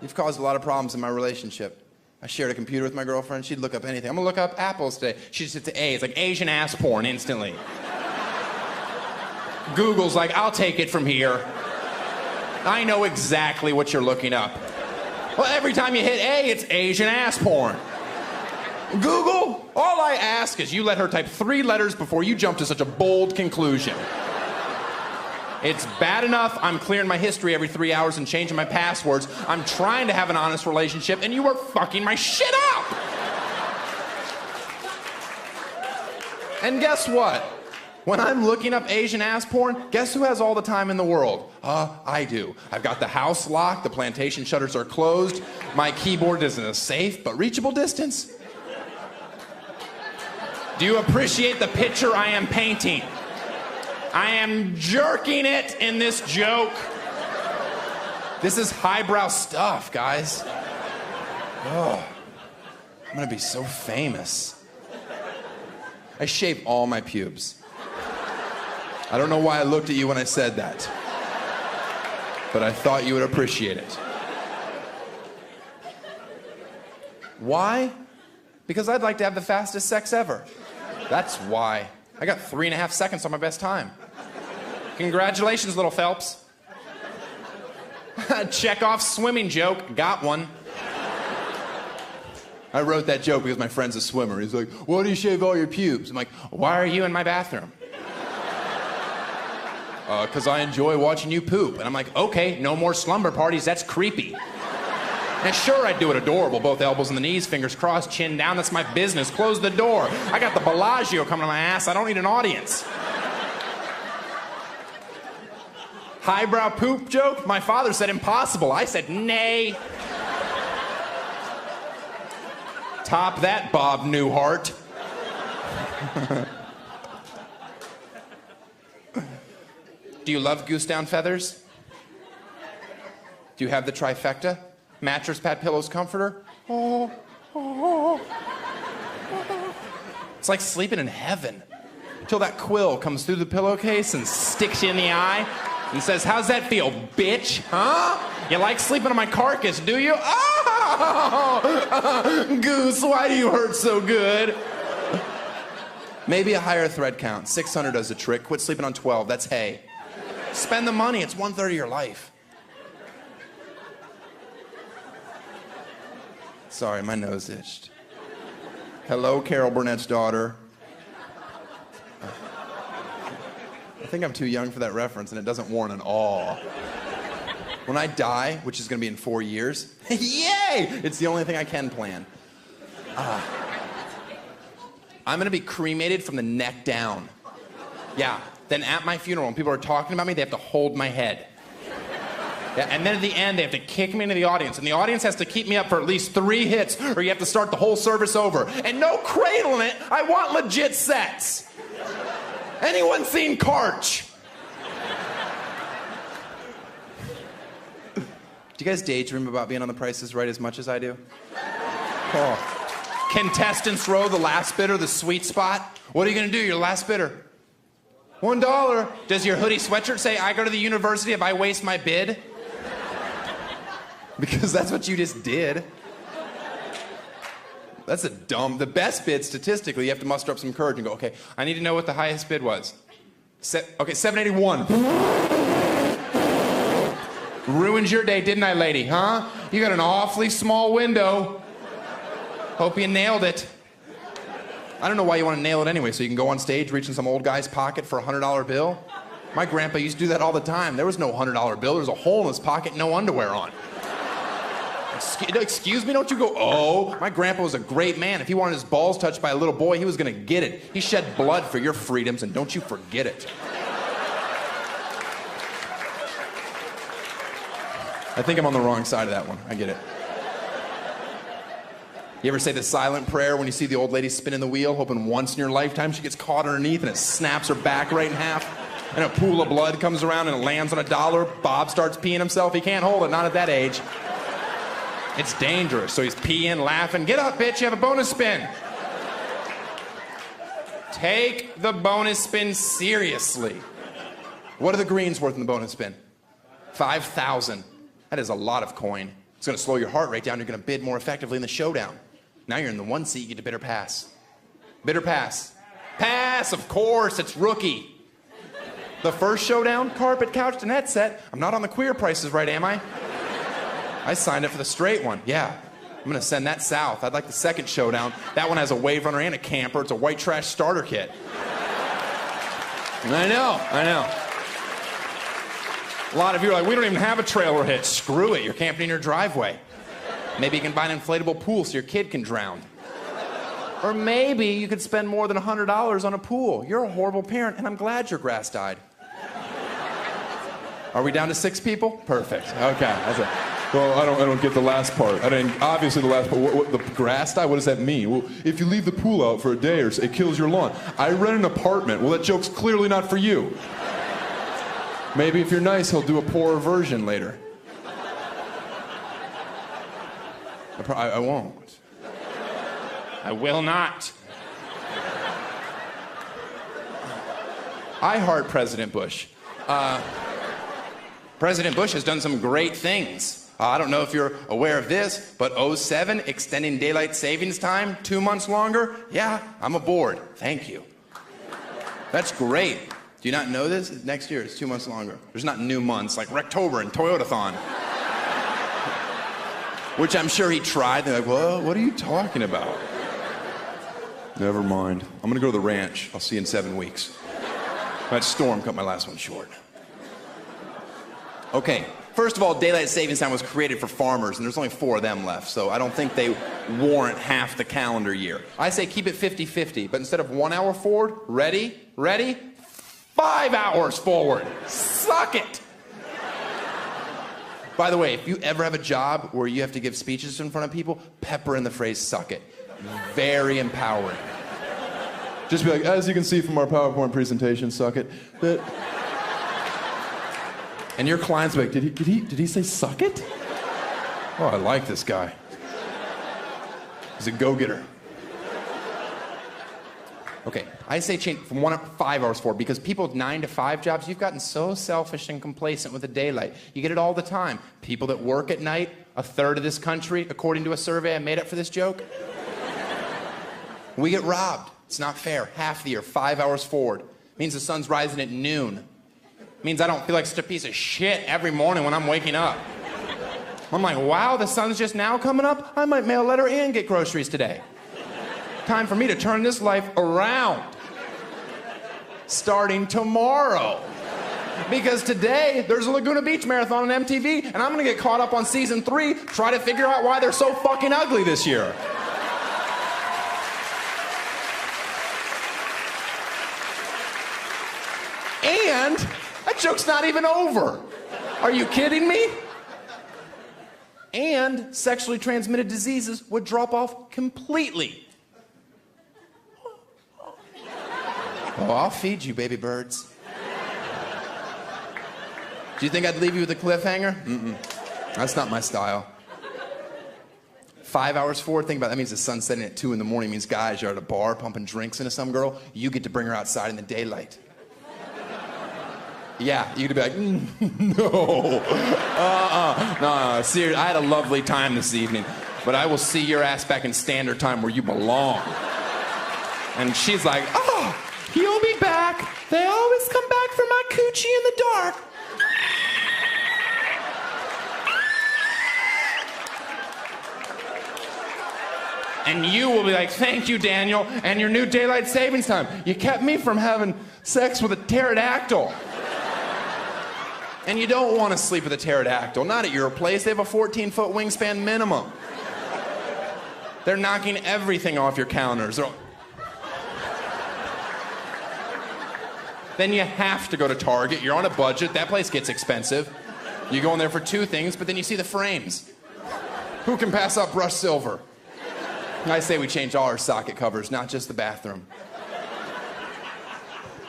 Speaker 3: You've caused a lot of problems in my relationship. I shared a computer with my girlfriend. She'd look up anything. I'm gonna look up apples today. She just hits the A. It's like Asian ass porn instantly. Google's like, I'll take it from here. I know exactly what you're looking up. Well, every time you hit A, it's Asian ass porn. Google, all I ask is you let her type 3 letters before you jump to such a bold conclusion. It's bad enough I'm clearing my history every 3 hours and changing my passwords. I'm trying to have an honest relationship, and you are fucking my shit up! And guess what? When I'm looking up Asian ass porn, guess who has all the time in the world? I do. I've got the house locked, the plantation shutters are closed, my keyboard is in a safe but reachable distance. Do you appreciate the picture I am painting? I am jerking it in this joke. This is highbrow stuff, guys. Oh, I'm gonna be so famous. I shave all my pubes. I don't know why I looked at you when I said that, but I thought you would appreciate it. Why? Because I'd like to have the fastest sex ever. That's why. I got 3.5 seconds on my best time. Congratulations, little Phelps. Check off swimming joke. Got one. I wrote that joke because my friend's a swimmer. He's like, why do you shave all your pubes? I'm like, why are you in my bathroom? Because I enjoy watching you poop. And I'm like, okay, no more slumber parties. That's creepy. And sure, I'd do it adorable. Both elbows on the knees, fingers crossed, chin down. That's my business. Close the door. I got the Bellagio coming to my ass. I don't need an audience. Highbrow poop joke? My father said impossible. I said nay. Top that, Bob Newhart. Do you love goose down feathers? Do you have the trifecta? Mattress, pad, pillows, comforter? Oh, oh, oh. It's like sleeping in heaven. Until that quill comes through the pillowcase and sticks you in the eye and says, how's that feel, bitch? Huh? You like sleeping on my carcass, do you? Oh, goose, why do you hurt so good? Maybe a higher thread count. 600 does the trick. Quit sleeping on 12. That's hay. Spend the money. It's 1/3 of your life. Sorry, my nose itched. Hello, Carol Burnett's daughter. I think I'm too young for that reference, and it doesn't warrant an awe. When I die, which is going to be in 4 years, yay! It's the only thing I can plan. I'm going to be cremated from the neck down. Yeah. Then at my funeral, when people are talking about me, they have to hold my head. Yeah, and then at the end, they have to kick me into the audience. And the audience has to keep me up for at least 3 hits, or you have to start the whole service over. And no cradle in it. I want legit sex. Anyone seen Karch? Do you guys daydream about being on The Price is Right as much as I do? Oh. Contestants row, the last bidder, the sweet spot. What are you going to do? You're the last bidder. $1. Does your hoodie sweatshirt say, I go to the university if I waste my bid? Because that's what you just did. That's the best bid statistically, you have to muster up some courage and go, okay, I need to know what the highest bid was. Okay, $781. Ruined your day, didn't I, lady, huh? You got an awfully small window. Hope you nailed it. I don't know why you want to nail it anyway, so you can go on stage, reach in some old guy's pocket for a $100 bill. My grandpa used to do that all the time. There was no $100 bill. There was a hole in his pocket, no underwear on. Excuse me, don't you go, oh. My grandpa was a great man. If he wanted his balls touched by a little boy, he was going to get it. He shed blood for your freedoms, and don't you forget it. I think I'm on the wrong side of that one. I get it. You ever say the silent prayer when you see the old lady spinning the wheel, hoping once in your lifetime she gets caught underneath and it snaps her back right in half, and a pool of blood comes around and it lands on $1. Bob starts peeing himself. He can't hold it, not at that age. It's dangerous, so he's peeing, laughing. Get up, bitch, you have a bonus spin. Take the bonus spin seriously. What are the greens worth in the bonus spin? 5,000. That is a lot of coin. It's going to slow your heart rate down. You're going to bid more effectively in the showdown. Now you're in the one seat, you get to bid or pass. Bid or pass. Pass, of course, it's rookie. The first showdown, carpet, couch, and headset. I'm not on the queer prices right, am I? I signed up for the straight one, yeah. I'm going to send that south. I'd like the second showdown. That one has a wave runner and a camper. It's a white trash starter kit. I know. A lot of you are like, we don't even have a trailer hitch. Screw it, you're camping in your driveway. Maybe you can buy an inflatable pool so your kid can drown. Or maybe you could spend more than $100 on a pool. You're a horrible parent, and I'm glad your grass died. Are we down to 6 people? Perfect. Okay, that's it.
Speaker 1: Well, I don't get the last part. Obviously the last part. What, the grass die? What does that mean? Well, if you leave the pool out for a day, or it kills your lawn. I rent an apartment. Well, that joke's clearly not for you.
Speaker 3: Maybe if you're nice, he'll do a poorer version later. I won't. I will not. I heart President Bush. President Bush has done some great things. I don't know if you're aware of this, but '07, extending daylight savings time 2 months longer? Yeah, I'm aboard. Thank you. That's great. Do you not know this? Next year, it's 2 months longer. There's not new months like Rectober and Toyotathon. Which I'm sure he tried. They're like, well, what are you talking about? Never mind. I'm gonna go to the ranch. I'll see you in 7 weeks. That storm cut my last one short. Okay, first of all, daylight savings time was created for farmers, and there's only 4 of them left, so I don't think they warrant half the calendar year. I say keep it 50-50, but instead of 1 hour forward, ready, 5 hours forward. Suck it! By the way, if you ever have a job where you have to give speeches in front of people, pepper in the phrase suck it. Very empowering.
Speaker 1: Just be like, as you can see from our PowerPoint presentation, suck it.
Speaker 3: And your client's like,
Speaker 1: did he say suck it?
Speaker 3: oh, I like this guy. He's a go-getter. Okay, I say change from 1 to 5 hours forward because people with 9 to 5 jobs, you've gotten so selfish and complacent with the daylight. You get it all the time. People that work at night, 1/3 of this country, according to a survey I made up for this joke, we get robbed. It's not fair. Half the year, 5 hours forward. Means the sun's rising at noon. Means I don't feel like such a piece of shit every morning when I'm waking up. I'm like, wow, the sun's just now coming up? I might mail a letter and get groceries today. Time for me to turn this life around. Starting tomorrow. Because today, there's a Laguna Beach Marathon on MTV, and I'm gonna get caught up on season 3, try to figure out why they're so fucking ugly this year. And that joke's not even over. Are you kidding me? And sexually transmitted diseases would drop off completely. Oh, I'll feed you, baby birds. Do you think I'd leave you with a cliffhanger? Mm-mm. That's not my style. 5 hours forward, think about it. That means the sun's setting at 2 in the morning. Means guys, you're at a bar pumping drinks into some girl. You get to bring her outside in the daylight. Yeah, you could be like, no. No, seriously, I had a lovely time this evening, but I will see your ass back in standard time where you belong. And she's like, oh, he'll be back. They always come back for my coochie in the dark. And you will be like, thank you, Daniel, and your new daylight savings time. You kept me from having sex with a pterodactyl. And you don't want to sleep with a pterodactyl. Not at your place. They have a 14-foot wingspan minimum. They're knocking everything off your calendars. Then you have to go to Target. You're on a budget. That place gets expensive. You go in there for 2 things, but then you see the frames. Who can pass up brushed silver? I say we change all our socket covers, not just the bathroom.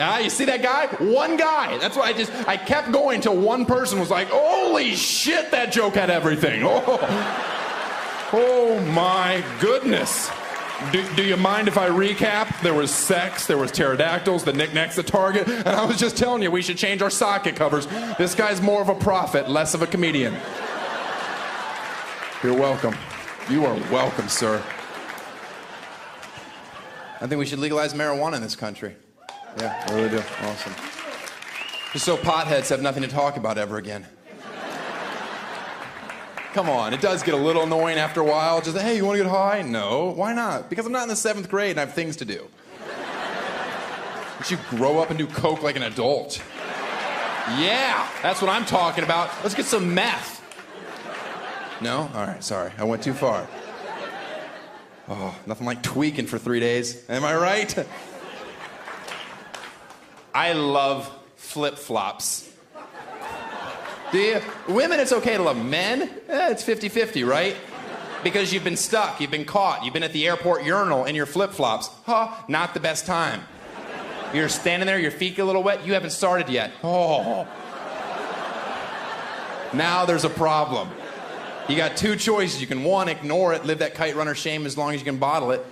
Speaker 3: You see that guy? One guy. That's why I kept going till one person was like, holy shit, that joke had everything. Oh my goodness. Do you mind if I recap? There was sex, there was pterodactyls, the knickknacks at Target, and I was just telling you we should change our socket covers. This guy's more of a prophet, less of a comedian. You're welcome. You are welcome, sir. I think we should legalize marijuana in this country. Yeah, I really do. Awesome. Just so potheads have nothing to talk about ever again. Come on, it does get a little annoying after a while. Just, hey, you want to get high? No. Why not? Because I'm not in the 7th grade and I have things to do. You should grow up and do coke like an adult. Yeah, that's what I'm talking about. Let's get some meth. No? All right, sorry. I went too far. Oh, nothing like tweaking for 3 days. Am I right? I love flip-flops. Do you? Women, it's okay to love. Men, it's 50-50, right? Because you've been stuck, you've been caught, you've been at the airport urinal in your flip-flops. Not the best time. You're standing there, your feet get a little wet, you haven't started yet. Oh. Now there's a problem. You got 2 choices. You can 1, ignore it, live that kite runner shame as long as you can bottle it.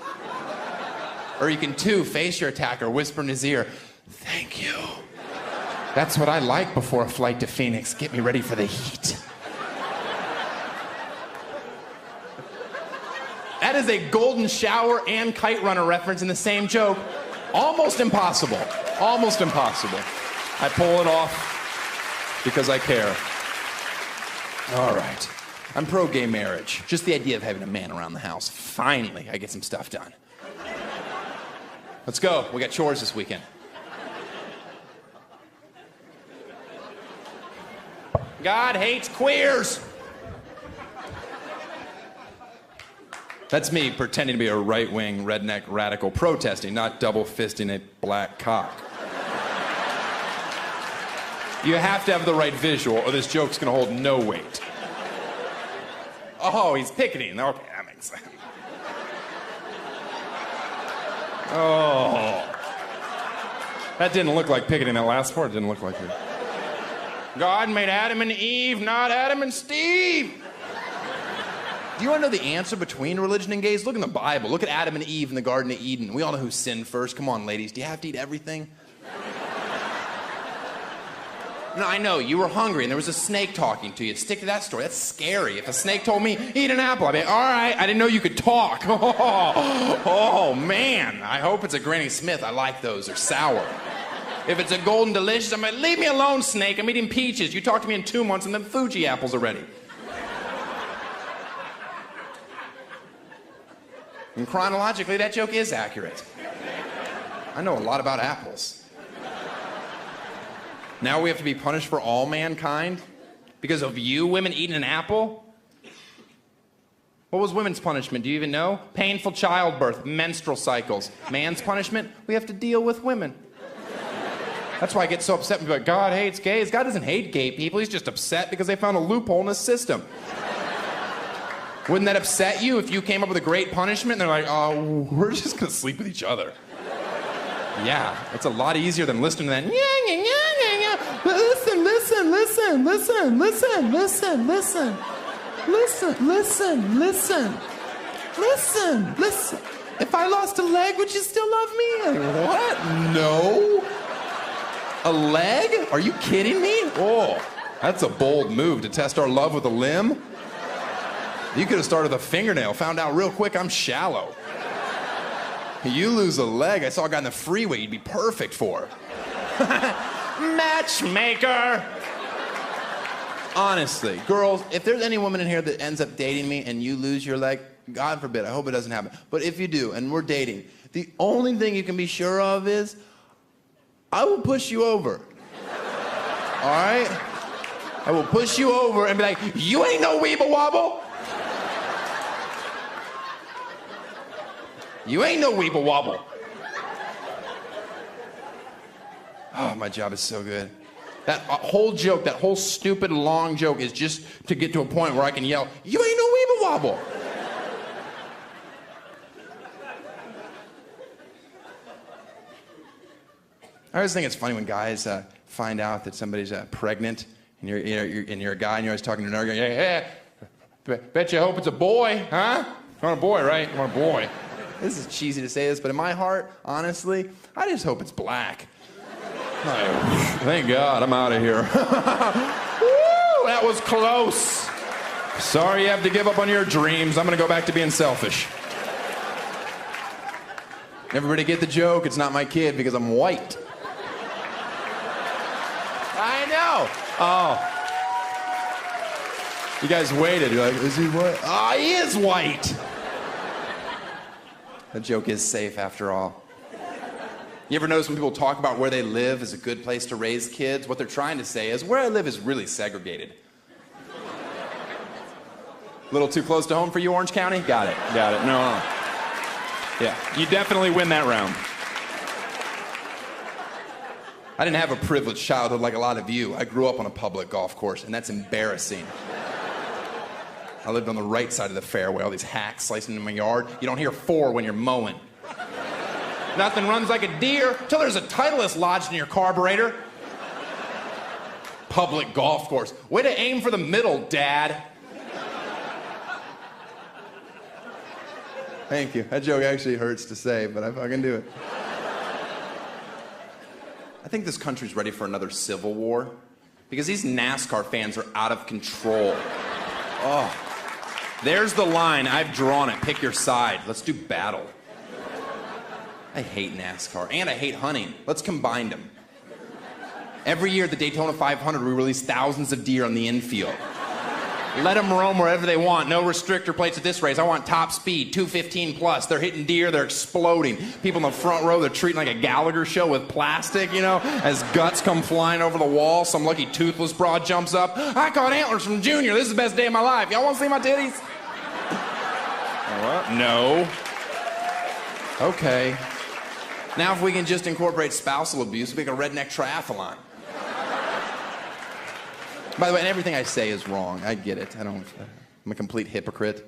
Speaker 3: Or you can 2, face your attacker, whisper in his ear, thank you. That's what I like before a flight to Phoenix. Get me ready for the heat. That is a golden shower and kite runner reference in the same joke. Almost impossible. Almost impossible. I pull it off because I care. All right. I'm pro-gay marriage. Just the idea of having a man around the house. Finally, I get some stuff done. Let's go. We got chores this weekend. God hates queers. That's me pretending to be a right-wing redneck radical protesting, not double-fisting a black cock. You have to have the right visual or this joke's gonna hold no weight. Oh, he's picketing. Okay, that makes sense. Oh. That didn't look like picketing. That last part didn't look like it. God made Adam and Eve, not Adam and Steve. Do you want to know the answer between religion and gays? Look in the Bible. Look at Adam and Eve in the Garden of Eden. We all know who sinned first. Come on, ladies. Do you have to eat everything? No, I know. You were hungry and there was a snake talking to you. Stick to that story. That's scary. If a snake told me, eat an apple, I'd be, all right, I didn't know you could talk. Oh, man. I hope it's a Granny Smith. I like those. They're sour. If it's a Golden Delicious, I'm like, leave me alone, snake. I'm eating peaches. You talk to me in 2 months and then Fuji apples are ready. And chronologically, that joke is accurate. I know a lot about apples. Now we have to be punished for all mankind? Because of you women eating an apple? What was women's punishment? Do you even know? Painful childbirth, menstrual cycles. Man's punishment? We have to deal with women. That's why I get so upset when people are like, God hates gays. God doesn't hate gay people. He's just upset because they found a loophole in his system. Wouldn't that upset you if you came up with a great punishment and they're like, oh, we're just gonna sleep with each other? Yeah, it's a lot easier than listening to that. Listen, listen, listen, listen, listen, listen, listen, listen, listen, listen, listen, listen. If I lost a leg, would you still love me? Like, what? No. A leg? Are you kidding me? Oh, that's a bold move to test our love with a limb. You could have started with a fingernail, found out real quick I'm shallow. You lose a leg, I saw a guy in the freeway you'd be perfect for. Matchmaker! Honestly, girls, if there's any woman in here that ends up dating me and you lose your leg, God forbid, I hope it doesn't happen. But if you do, and we're dating, the only thing you can be sure of is, I will push you over. All right? I will push you over and be like, you ain't no weeble wobble. You ain't no weeble wobble. Oh, my job is so good. That whole joke, that whole stupid long joke is just to get to a point where I can yell, you ain't no weeble wobble. I always think it's funny when guys find out that somebody's pregnant and you're a guy and you're always talking to another guy. Hey, bet you hope it's a boy, huh? You want a boy, right? You want a boy. This is cheesy to say this, but in my heart, honestly, I just hope it's black. Thank God, I'm out of here. Woo, that was close. Sorry you have to give up on your dreams. I'm gonna go back to being selfish. Everybody get the joke? It's not my kid because I'm white. I know. Oh. You guys waited. You're like, is he white? Oh, he is white. That joke is safe after all. You ever notice when people talk about where they live is a good place to raise kids? What they're trying to say is, where I live is really segregated. A little too close to home for you, Orange County? Got it. Got it. No. Yeah, you definitely win that round. I didn't have a privileged childhood like a lot of you. I grew up on a public golf course, and that's embarrassing. I lived on the right side of the fairway, all these hacks slicing into my yard. You don't hear 4 when you're mowing. Nothing runs like a deer till there's a Titleist lodged in your carburetor. Public golf course. Way to aim for the middle, Dad. Thank you. That joke actually hurts to say, but I fucking do it. I think this country's ready for another civil war because these NASCAR fans are out of control. Oh. There's the line. I've drawn it. Pick your side. Let's do battle. I hate NASCAR, and I hate hunting. Let's combine them. Every year at the Daytona 500, we release thousands of deer on the infield. Let them roam wherever they want. No restrictor plates at this race. I want top speed, 215 plus. They're hitting deer. They're exploding. People in the front row, they're treating like a Gallagher show with plastic, you know, as guts come flying over the wall. Some lucky toothless broad jumps up. I caught antlers from Junior. This is the best day of my life. Y'all want to see my titties? What? No. Okay. Now if we can just incorporate spousal abuse, we make a redneck triathlon. By the way, and everything I say is wrong. I get it. I'm a complete hypocrite.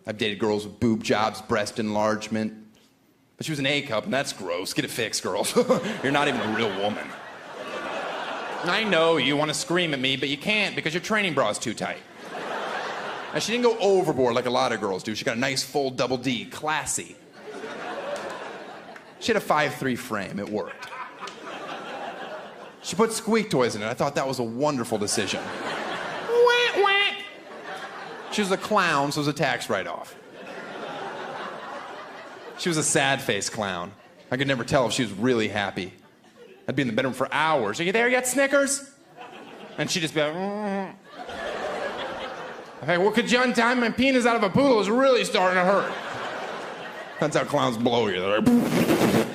Speaker 3: I've dated girls with boob jobs, breast enlargement. But she was an A cup, and that's gross. Get it fixed, girls. You're not even a real woman. I know you want to scream at me, but you can't because your training bra is too tight. And she didn't go overboard like a lot of girls do. She got a nice full double D, classy. She had a 5'3" frame. It worked. She put squeak toys in it. I thought that was a wonderful decision. Wah, wah. She was a clown, so it was a tax write-off. She was a sad-faced clown. I could never tell if she was really happy. I'd be in the bedroom for hours. Are you there yet, Snickers? And she'd just be like, Okay, well, could you untie my penis out of a poodle? It's really starting to hurt. That's how clowns blow you. They're like,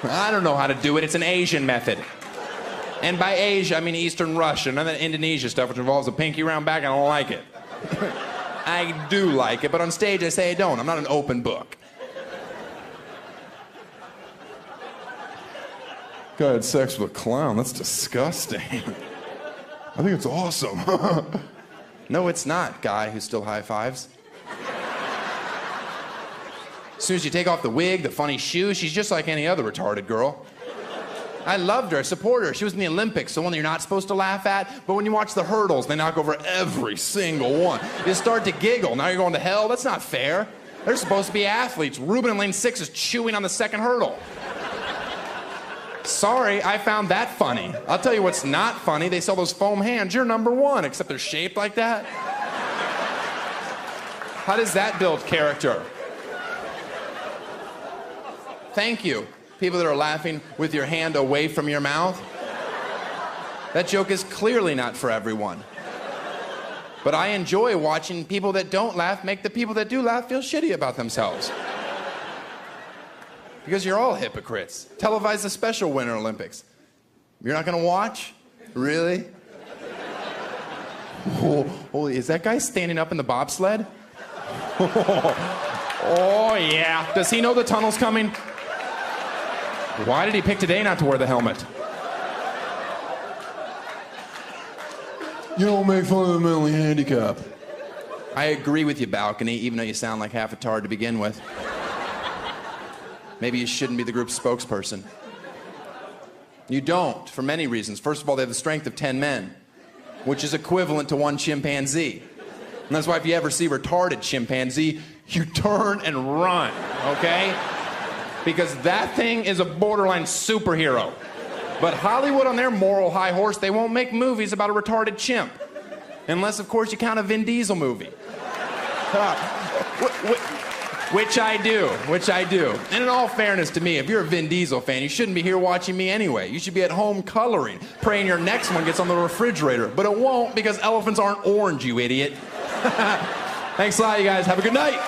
Speaker 3: I don't know how to do it. It's an Asian method. And by Asia, I mean Eastern Russia. None of that Indonesia stuff, which involves a pinky round back. I don't like it. I do like it, but on stage I say I don't. I'm not an open book.
Speaker 1: Guy had sex with a clown. That's disgusting. I think it's awesome.
Speaker 3: No, it's not, guy who still high fives. As soon as you take off the wig, the funny shoes, she's just like any other retarded girl. I loved her, I support her. She was in the Olympics, the one that you're not supposed to laugh at, but when you watch the hurdles, they knock over every single one. You start to giggle. Now you're going to hell? That's not fair. They're supposed to be athletes. Ruben in lane 6 is chewing on the second hurdle. Sorry, I found that funny. I'll tell you what's not funny. They sell those foam hands. You're number one, except they're shaped like that. How does that build character? Thank you. People that are laughing with your hand away from your mouth. That joke is clearly not for everyone. But I enjoy watching people that don't laugh make the people that do laugh feel shitty about themselves. Because you're all hypocrites. Televise the special Winter Olympics. You're not gonna watch? Really? Holy, is that guy standing up in the bobsled? Oh yeah. Does he know the tunnel's coming? Why did he pick today not to wear the helmet?
Speaker 1: You don't make fun of the mentally handicapped.
Speaker 3: I agree with you, Balcony, even though you sound like half a tard to begin with. Maybe you shouldn't be the group's spokesperson. You don't, for many reasons. First of all, they have the strength of 10 men, which is equivalent to one chimpanzee. And that's why if you ever see retarded chimpanzee, you turn and run, okay? Because that thing is a borderline superhero. But Hollywood on their moral high horse, they won't make movies about a retarded chimp. Unless, of course, you count a Vin Diesel movie. Which I do. And in all fairness to me, if you're a Vin Diesel fan, you shouldn't be here watching me anyway. You should be at home coloring, praying your next one gets on the refrigerator. But it won't because elephants aren't orange, you idiot. Thanks a lot, you guys. Have a good night.